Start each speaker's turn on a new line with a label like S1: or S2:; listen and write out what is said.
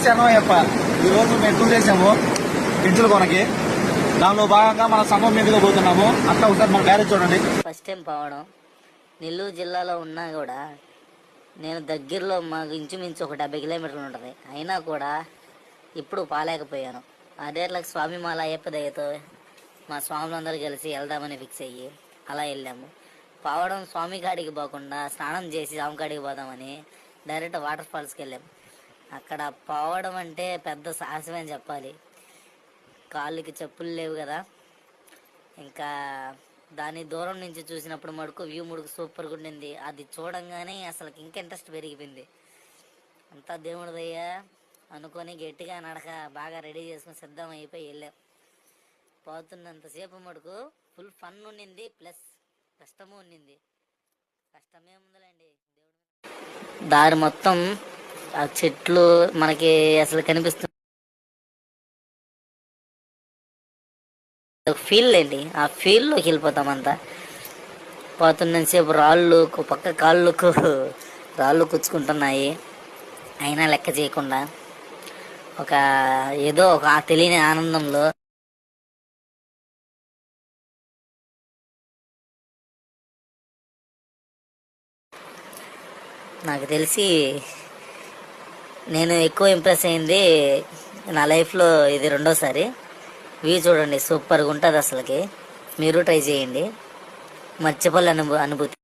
S1: శరణయ్యప్ప. ఈరోజు మేము టూర్ వేసాము పెంచుల కొనకి. దానిలో భాగంగా మన సంఘం మీదుగా పోతున్నాము. అట్లా ఒకసారి మన బ్యారేజ్ చూడండి.
S2: ఫస్ట్ టైం పోవడం. నెల్లూరు జిల్లాలో ఉన్నా కూడా నేను దగ్గరలో మాకు ఇంచుమించు ఒక 70 కిలోమీటర్లు ఉంటుంది. అయినా కూడా ఇప్పుడు పాలేకపోయాను. అదేట్లకు స్వామి మాల అయ్యప్ప దయతో మా స్వాములందరూ కలిసి వెళ్దామని ఫిక్స్ అయ్యి అలా వెళ్ళాము. పోవడం స్వామి కాడికి పోకుండా స్నానం చేసి స్వామి కాడికి పోదామని డైరెక్ట్ వాటర్ ఫాల్స్కి వెళ్ళాము. అక్కడ పోవడం అంటే పెద్ద సాహసమే అని చెప్పాలి. కాళ్ళకి చెప్పులు లేవు కదా. ఇంకా దాని దూరం నుంచి చూసినప్పుడు మడుకు వ్యూ ముడుకు సూపర్గా ఉండింది. అది చూడంగానే అసలు ఇంకా ఇంట్రెస్ట్ పెరిగిపోయింది. అంతా దేవుడిదయ్యా అనుకొని గట్టిగా నడక బాగా రెడీ చేసుకుని సిద్ధం అయిపోయి వెళ్ళాం. పోతున్నంతసేపు మడుకు ఫుల్ ఫన్ ఉండింది, ప్లస్ కష్టము ఉండింది. కష్టమే ఉందిలేండి. దారి మొత్తం ఆ చెట్లు మనకి అసలు కనిపిస్తుంది. ఫీల్ అండి, ఆ ఫీల్డ్లోకి వెళ్ళిపోతాం అంతా. పోతున్నంతసేపు రాళ్ళు పక్క కాళ్ళకు రాళ్ళు కుచ్చుకుంటున్నాయి. అయినా లెక్క చేయకుండా ఏదో ఒక తెలియని ఆనందంలో నాకు తెలిసి నేను ఎక్కువ ఇంప్రెస్ అయింది నా లైఫ్లో ఇది రెండోసారి. వ్యూ చూడండి, సూపర్గా ఉంటుంది అసలుకి. మీరు ట్రై చేయండి, మర్చిపోలే అనుభూతి.